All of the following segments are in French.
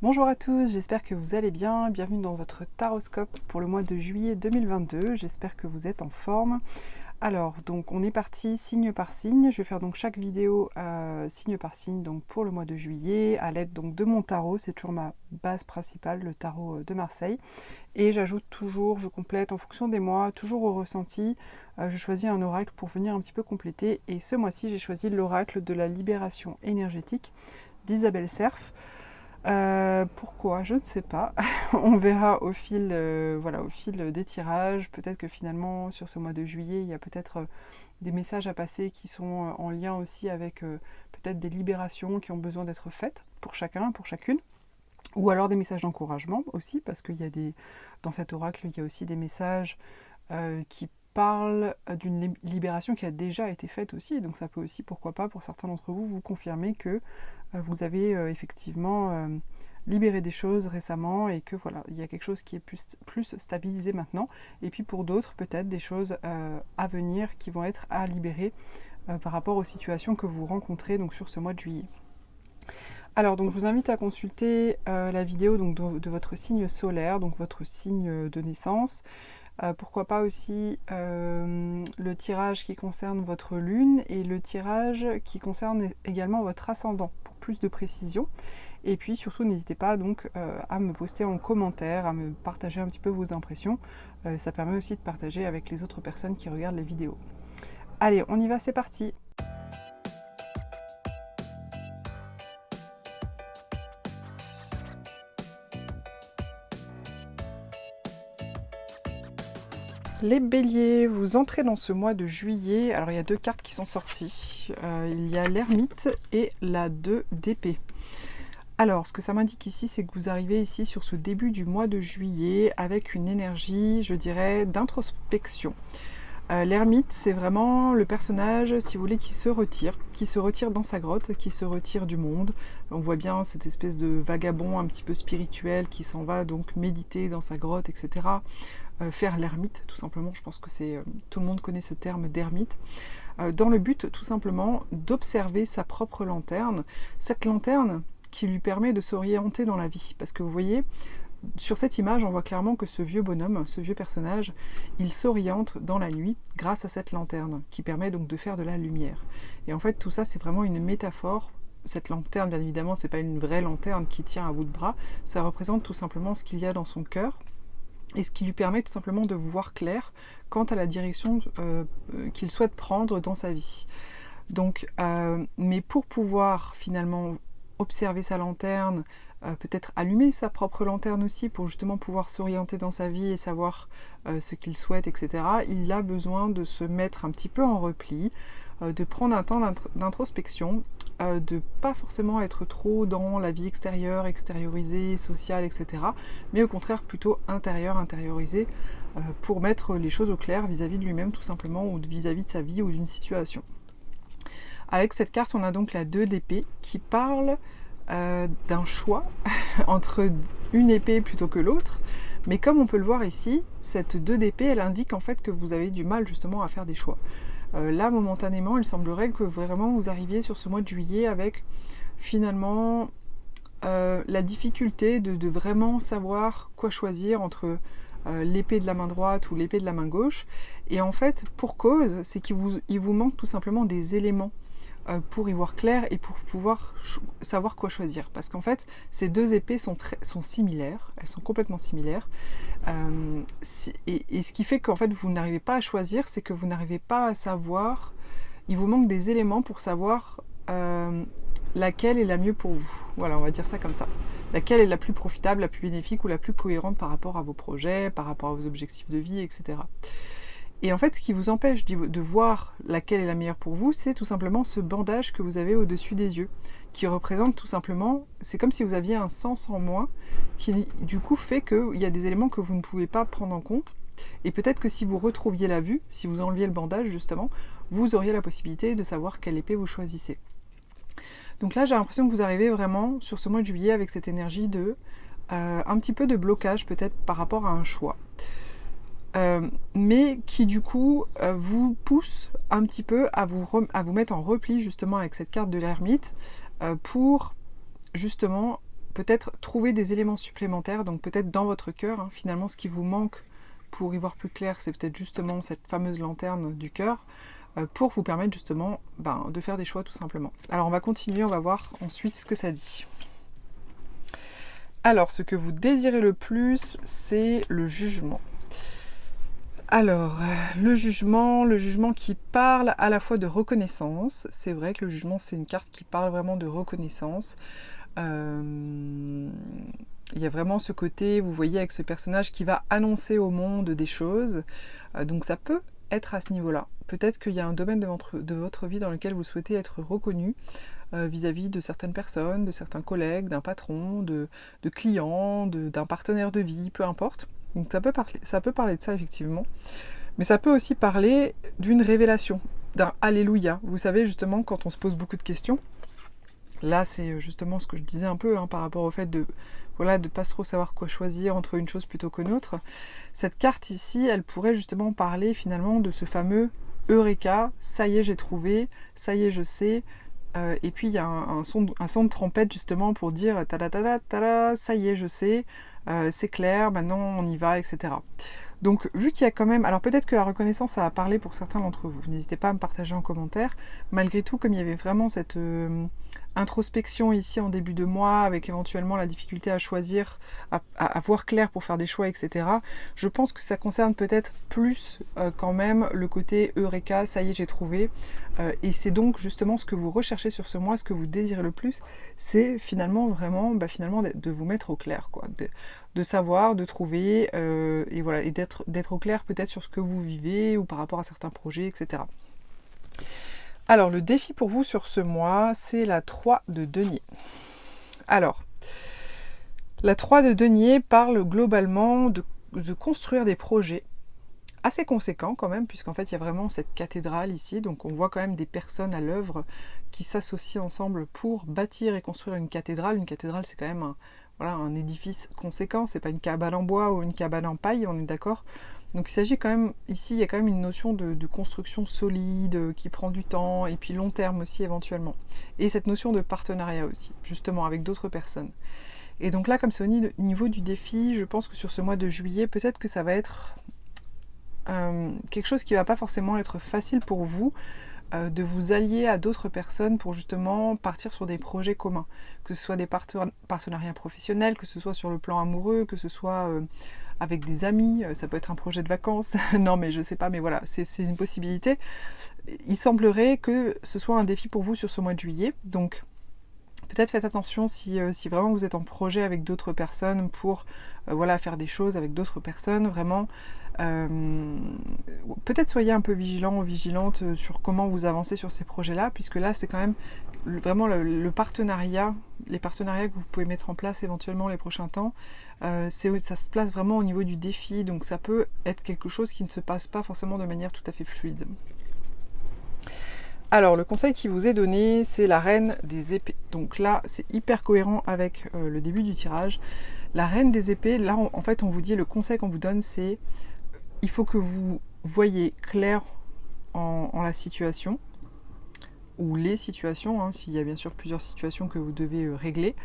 Bonjour à tous, j'espère que vous allez bien. Bienvenue dans votre taroscope pour le mois de juillet 2022. J'espère que vous êtes en forme. Alors, donc on est parti signe par signe. Je vais faire donc chaque vidéo signe par signe donc pour le mois de juillet à l'aide donc de mon tarot. C'est toujours ma base principale, le tarot de Marseille. Et j'ajoute toujours, je complète en fonction des mois, toujours au ressenti. Je choisis un oracle pour venir un petit peu compléter. Et ce mois-ci, j'ai choisi l'oracle de la libération énergétique d'Isabelle Serf. Pourquoi? Je ne sais pas. On verra au fil, au fil des tirages. Peut-être que finalement, sur ce mois de juillet, il y a peut-être des messages à passer qui sont en lien aussi avec peut-être des libérations qui ont besoin d'être faites pour chacun, pour chacune. Ou alors des messages d'encouragement aussi, parce qu'il y a dans cet oracle, il y a aussi des messages qui parlent d'une libération qui a déjà été faite aussi. Donc ça peut aussi, pourquoi pas, pour certains d'entre vous, vous confirmer que vous avez effectivement libéré des choses récemment et que voilà, il y a quelque chose qui est plus stabilisé maintenant. Et puis pour d'autres, peut-être des choses à venir qui vont être à libérer par rapport aux situations que vous rencontrez donc sur ce mois de juillet. Alors donc je vous invite à consulter la vidéo donc, de votre signe solaire, donc votre signe de naissance. Pourquoi pas aussi le tirage qui concerne votre lune et le tirage qui concerne également votre ascendant pour plus de précision. Et puis surtout n'hésitez pas donc à me poster en commentaire, à me partager un petit peu vos impressions. Ça permet aussi de partager avec les autres personnes qui regardent les vidéos. Allez, on y va, c'est parti! Les béliers, vous entrez dans ce mois de juillet. Alors il y a deux cartes qui sont sorties. Il y a l'ermite et la 2 d'épée. Alors ce que ça m'indique ici, c'est que vous arrivez ici sur ce début du mois de juillet avec une énergie, je dirais, d'introspection. L'ermite, c'est vraiment le personnage, si vous voulez, qui se retire dans sa grotte, qui se retire du monde. On voit bien cette espèce de vagabond un petit peu spirituel qui s'en va donc méditer dans sa grotte, etc. Faire l'ermite, tout simplement. Je pense que tout le monde connaît ce terme d'ermite. Dans le but, tout simplement, d'observer sa propre lanterne. Cette lanterne qui lui permet de s'orienter dans la vie. Parce que vous voyez, sur cette image, on voit clairement que ce vieux bonhomme, ce vieux personnage, il s'oriente dans la nuit grâce à cette lanterne qui permet donc de faire de la lumière. Et en fait, tout ça, c'est vraiment une métaphore. Cette lanterne, bien évidemment, c'est pas une vraie lanterne qui tient à bout de bras. Ça représente tout simplement ce qu'il y a dans son cœur et ce qui lui permet tout simplement de voir clair quant à la direction qu'il souhaite prendre dans sa vie. Donc, mais pour pouvoir finalement observer sa lanterne, peut-être allumer sa propre lanterne aussi pour justement pouvoir s'orienter dans sa vie et savoir ce qu'il souhaite, etc. Il a besoin de se mettre un petit peu en repli, de prendre un temps d'introspection, de pas forcément être trop dans la vie extérieure, extériorisée, sociale, etc. Mais au contraire plutôt intériorisée pour mettre les choses au clair vis-à-vis de lui-même tout simplement ou vis-à-vis de sa vie ou d'une situation. Avec cette carte, on a donc la 2 d'épée qui parle d'un choix entre une épée plutôt que l'autre. Mais comme on peut le voir ici, cette 2 d'épée, elle indique en fait que vous avez du mal justement à faire des choix. Là, momentanément, il semblerait que vraiment vous arriviez sur ce mois de juillet avec finalement la difficulté de vraiment savoir quoi choisir entre l'épée de la main droite ou l'épée de la main gauche. Et en fait, pour cause, c'est qu'il vous manque tout simplement des éléments pour y voir clair et pour pouvoir savoir quoi choisir. Parce qu'en fait, ces deux épées sont similaires, elles sont complètement similaires. Et ce qui fait qu'en fait, vous n'arrivez pas à choisir, c'est que vous n'arrivez pas à savoir, il vous manque des éléments pour savoir laquelle est la mieux pour vous. Voilà, on va dire ça comme ça. Laquelle est la plus profitable, la plus bénéfique ou la plus cohérente par rapport à vos projets, par rapport à vos objectifs de vie, etc. Et en fait, ce qui vous empêche de voir laquelle est la meilleure pour vous, c'est tout simplement ce bandage que vous avez au-dessus des yeux, qui représente tout simplement, c'est comme si vous aviez un sens en moins, qui du coup fait qu'il y a des éléments que vous ne pouvez pas prendre en compte. Et peut-être que si vous retrouviez la vue, si vous enleviez le bandage justement, vous auriez la possibilité de savoir quelle épée vous choisissez. Donc là, j'ai l'impression que vous arrivez vraiment sur ce mois de juillet avec cette énergie de un petit peu de blocage peut-être par rapport à un choix. Mais qui du coup vous pousse un petit peu à vous mettre en repli justement avec cette carte de l'ermite pour justement peut-être trouver des éléments supplémentaires, donc peut-être dans votre cœur, hein, finalement ce qui vous manque pour y voir plus clair, c'est peut-être justement cette fameuse lanterne du cœur, pour vous permettre justement de faire des choix tout simplement. Alors on va continuer, on va voir ensuite ce que ça dit. Alors ce que vous désirez le plus, c'est le jugement. Alors, le jugement qui parle à la fois de reconnaissance. C'est vrai que le jugement, c'est une carte qui parle vraiment de reconnaissance. Il y a vraiment ce côté, vous voyez, avec ce personnage qui va annoncer au monde des choses. Donc ça peut être à ce niveau-là. Peut-être qu'il y a un domaine de votre vie dans lequel vous souhaitez être reconnu vis-à-vis de certaines personnes, de certains collègues, d'un patron, de clients, d'un partenaire de vie, peu importe. Donc ça peut parler de ça effectivement, mais ça peut aussi parler d'une révélation, d'un alléluia. Vous savez justement quand on se pose beaucoup de questions, là c'est justement ce que je disais un peu par rapport au fait de pas trop savoir quoi choisir entre une chose plutôt qu'une autre. Cette carte ici, elle pourrait justement parler finalement de ce fameux Eureka, ça y est j'ai trouvé, ça y est je sais. Et puis il y a un son de trompette justement pour dire tada tada tada, ça y est je sais, c'est clair, maintenant on y va, etc. Donc vu qu'il y a quand même, alors peut-être que la reconnaissance ça a parlé pour certains d'entre vous, n'hésitez pas à me partager en commentaire, malgré tout comme il y avait vraiment cette introspection ici en début de mois, avec éventuellement la difficulté à choisir, à voir clair pour faire des choix, etc. Je pense que ça concerne peut-être plus quand même le côté Eureka, ça y est j'ai trouvé, et c'est donc justement ce que vous recherchez sur ce mois, ce que vous désirez le plus, c'est finalement vraiment de vous mettre au clair, quoi, de savoir, de trouver, et voilà, et d'être au clair peut-être sur ce que vous vivez, ou par rapport à certains projets, etc. Alors, le défi pour vous sur ce mois, c'est la 3 de denier. Alors, la 3 de denier parle globalement de construire des projets assez conséquents quand même, puisqu'en fait, il y a vraiment cette cathédrale ici, donc on voit quand même des personnes à l'œuvre qui s'associent ensemble pour bâtir et construire une cathédrale. Une cathédrale, c'est quand même un édifice conséquent, c'est pas une cabane en bois ou une cabane en paille, on est d'accord ? Donc il s'agit quand même, ici il y a quand même une notion de construction solide, qui prend du temps, et puis long terme aussi éventuellement. Et cette notion de partenariat aussi, justement avec d'autres personnes. Et donc là, comme c'est au niveau du défi, je pense que sur ce mois de juillet, peut-être que ça va être quelque chose qui ne va pas forcément être facile pour vous, de vous allier à d'autres personnes pour justement partir sur des projets communs. Que ce soit des partenariats professionnels, que ce soit sur le plan amoureux, que ce soit avec des amis, ça peut être un projet de vacances, non mais je sais pas, mais voilà, c'est une possibilité. Il semblerait que ce soit un défi pour vous sur ce mois de juillet, donc peut-être faites attention si vraiment vous êtes en projet avec d'autres personnes pour faire des choses avec d'autres personnes, vraiment. Peut-être soyez un peu vigilant ou vigilante sur comment vous avancez sur ces projets-là, puisque là c'est quand même vraiment le partenariat, les partenariats que vous pouvez mettre en place éventuellement les prochains temps, ça se place vraiment au niveau du défi, donc ça peut être quelque chose qui ne se passe pas forcément de manière tout à fait fluide. Alors, le conseil qui vous est donné, c'est la reine des épées. Donc là, c'est hyper cohérent avec le début du tirage. La reine des épées, là, en fait, on vous dit, le conseil qu'on vous donne, c'est il faut que vous voyez clair en la situation, ou les situations, hein, s'il y a bien sûr plusieurs situations que vous devez régler.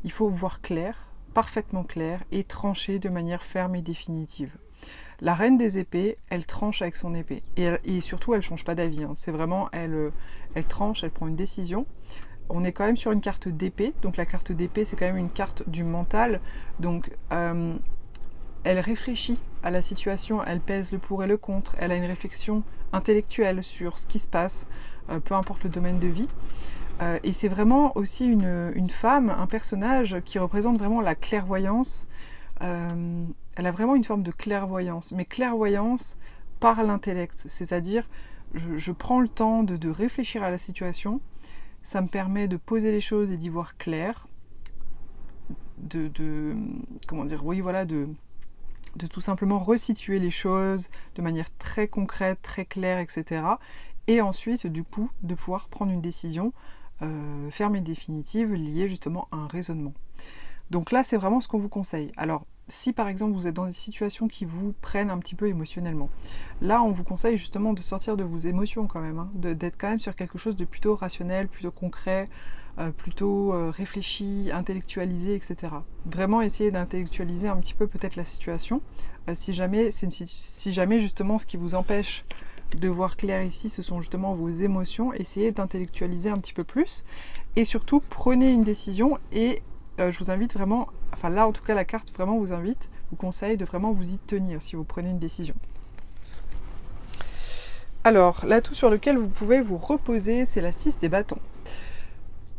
Il faut voir clair, parfaitement clair, et trancher de manière ferme et définitive. La reine des épées, elle tranche avec son épée. Et surtout, elle ne change pas d'avis. Hein. C'est vraiment, elle tranche, elle prend une décision. On est quand même sur une carte d'épée. Donc la carte d'épée, c'est quand même une carte du mental. Donc elle réfléchit à la situation, elle pèse le pour et le contre. Elle a une réflexion intellectuelle sur ce qui se passe, peu importe le domaine de vie. Et c'est vraiment aussi une femme, un personnage qui représente vraiment la clairvoyance. Elle a vraiment une forme de clairvoyance, mais clairvoyance par l'intellect, c'est-à-dire je prends le temps de réfléchir à la situation, ça me permet de poser les choses et d'y voir clair, de tout simplement resituer les choses de manière très concrète, très claire, etc. Et ensuite, du coup, de pouvoir prendre une décision ferme et définitive liée justement à un raisonnement. Donc là, c'est vraiment ce qu'on vous conseille. Alors, si par exemple vous êtes dans des situations qui vous prennent un petit peu émotionnellement. Là, on vous conseille justement de sortir de vos émotions quand même, hein, d'être quand même sur quelque chose de plutôt rationnel, plutôt concret, plutôt réfléchi, intellectualisé, etc. Vraiment essayer d'intellectualiser un petit peu peut-être la situation. Si jamais justement ce qui vous empêche de voir clair ici, ce sont justement vos émotions, essayez d'intellectualiser un petit peu plus. Et surtout, prenez une décision et je vous invite vraiment, enfin là en tout cas la carte vraiment vous conseille de vraiment vous y tenir si vous prenez une décision. Alors, l'atout sur lequel vous pouvez vous reposer, c'est la 6 des bâtons.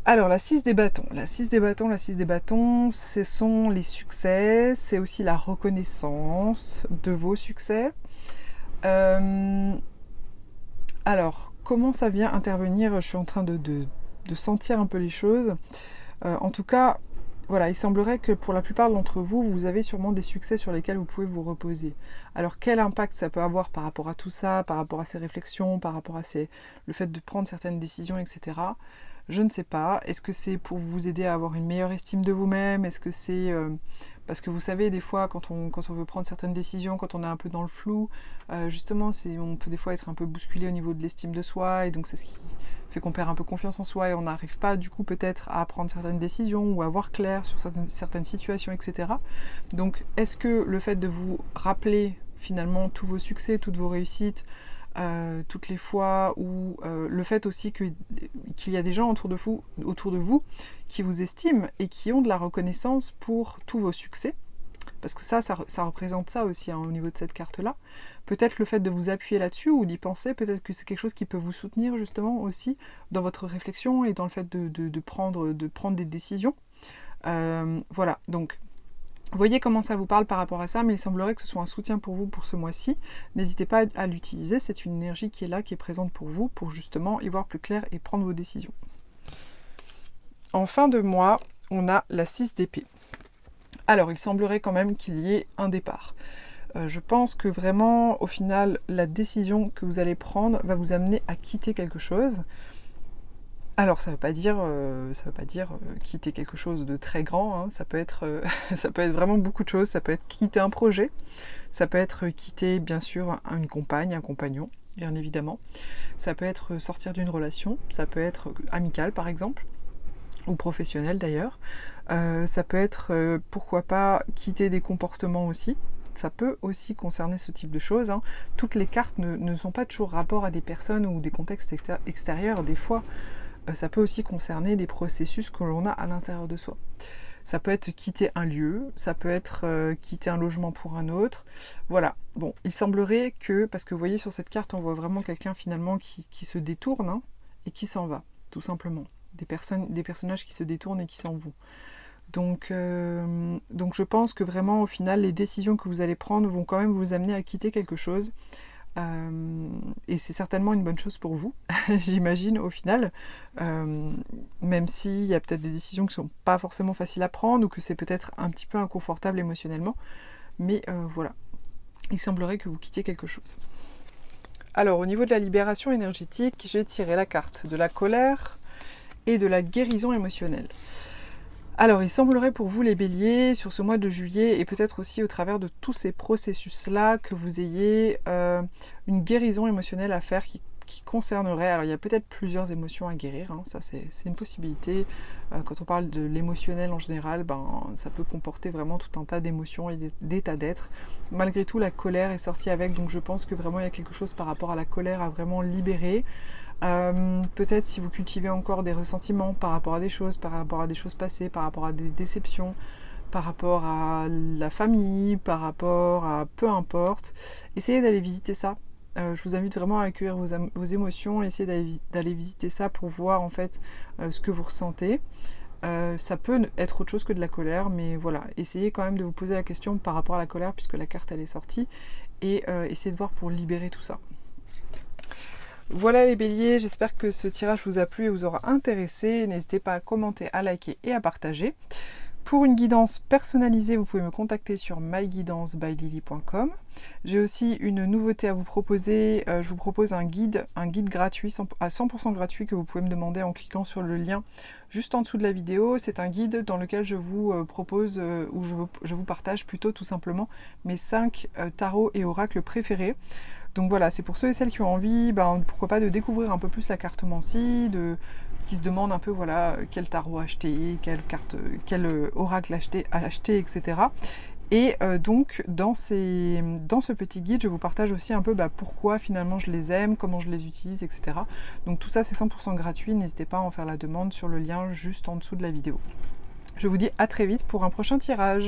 Alors, la 6 des bâtons, ce sont les succès, c'est aussi la reconnaissance de vos succès. Alors, comment ça vient intervenir? Je suis en train de sentir un peu les choses. En tout cas, voilà, il semblerait que pour la plupart d'entre vous, vous avez sûrement des succès sur lesquels vous pouvez vous reposer. Alors, quel impact ça peut avoir par rapport à tout ça, par rapport à ces réflexions, par rapport à le fait de prendre certaines décisions, etc. Je ne sais pas. Est-ce que c'est pour vous aider à avoir une meilleure estime de vous-même? Est-ce que c'est... parce que vous savez, des fois, quand on veut prendre certaines décisions, quand on est un peu dans le flou, justement, on peut des fois être un peu bousculé au niveau de l'estime de soi, et donc c'est ce qui fait qu'on perd un peu confiance en soi, et on n'arrive pas, du coup, peut-être à prendre certaines décisions, ou à voir clair sur certaines situations, etc. Donc, est-ce que le fait de vous rappeler, finalement, tous vos succès, toutes vos réussites, toutes les fois où le fait aussi qu'il y a des gens autour de vous qui vous estiment et qui ont de la reconnaissance pour tous vos succès, parce que ça représente ça aussi, hein, au niveau de cette carte-là. Peut-être le fait de vous appuyer là-dessus ou d'y penser, peut-être que c'est quelque chose qui peut vous soutenir justement aussi dans votre réflexion et dans le fait de prendre des décisions. Voilà, donc vous voyez comment ça vous parle par rapport à ça, mais il semblerait que ce soit un soutien pour vous pour ce mois-ci. N'hésitez pas à l'utiliser, c'est une énergie qui est là, qui est présente pour vous, pour justement y voir plus clair et prendre vos décisions. En fin de mois, on a la 6 d'épée. Alors, il semblerait quand même qu'il y ait un départ. Je pense que vraiment, au final, la décision que vous allez prendre va vous amener à quitter quelque chose. Alors, ça ne veut pas dire quitter quelque chose de très grand, hein. Ça peut être vraiment beaucoup de choses. Ça peut être quitter un projet, ça peut être quitter, bien sûr, une compagne, un compagnon, bien évidemment. Ça peut être sortir d'une relation, ça peut être amical, par exemple, ou professionnel d'ailleurs. Ça peut être, pourquoi pas, quitter des comportements aussi. Ça peut aussi concerner ce type de choses, hein. Toutes les cartes ne sont pas toujours rapport à des personnes ou des contextes extérieurs. Des fois, ça peut aussi concerner des processus que l'on a à l'intérieur de soi. Ça peut être quitter un lieu, ça peut être quitter un logement pour un autre. Voilà. Bon, il semblerait que, parce que vous voyez sur cette carte, on voit vraiment quelqu'un finalement qui se détourne, hein, et qui s'en va, tout simplement. Des personnages qui se détournent et qui s'en vont. Donc je pense que vraiment, au final, les décisions que vous allez prendre vont quand même vous amener à quitter quelque chose. Et c'est certainement une bonne chose pour vous, j'imagine, au final. Même s'il y a peut-être des décisions qui ne sont pas forcément faciles à prendre ou que c'est peut-être un petit peu inconfortable émotionnellement. Mais voilà, il semblerait que vous quittiez quelque chose. Alors, au niveau de la libération énergétique, j'ai tiré la carte de la colère et de la guérison émotionnelle. Alors, il semblerait pour vous les béliers, sur ce mois de juillet, et peut-être aussi au travers de tous ces processus-là, que vous ayez une guérison émotionnelle à faire qui concernerait, alors il y a peut-être plusieurs émotions à guérir, hein, ça c'est une possibilité. Quand on parle de l'émotionnel en général, ça peut comporter vraiment tout un tas d'émotions et d'états d'être. Malgré tout, la colère est sortie avec, donc je pense que vraiment il y a quelque chose par rapport à la colère à vraiment libérer. Peut-être si vous cultivez encore des ressentiments par rapport à des choses passées, par rapport à des déceptions, par rapport à la famille, par rapport à peu importe, essayez d'aller visiter ça. Je vous invite vraiment à accueillir vos émotions, essayez d'aller visiter ça pour voir en fait ce que vous ressentez. Ça peut être autre chose que de la colère, mais voilà, essayez quand même de vous poser la question par rapport à la colère puisque la carte elle est sortie, et essayez de voir pour libérer tout ça. Voilà les béliers, j'espère que ce tirage vous a plu et vous aura intéressé. N'hésitez pas à commenter, à liker et à partager. Pour une guidance personnalisée, vous pouvez me contacter sur myguidancebyLily.com. J'ai aussi une nouveauté à vous proposer. Je vous propose un guide gratuit, à 100% gratuit, que vous pouvez me demander en cliquant sur le lien juste en dessous de la vidéo. C'est un guide dans lequel je vous propose, ou je vous partage plutôt tout simplement mes 5 tarots et oracles préférés. Donc voilà, c'est pour ceux et celles qui ont envie, pourquoi pas, de découvrir un peu plus la cartomancie, qui se demandent un peu voilà quel tarot acheter, quel oracle acheter, etc. Et donc dans ce petit guide, je vous partage aussi un peu pourquoi finalement je les aime, comment je les utilise, etc. Donc tout ça c'est 100% gratuit, n'hésitez pas à en faire la demande sur le lien juste en dessous de la vidéo. Je vous dis à très vite pour un prochain tirage.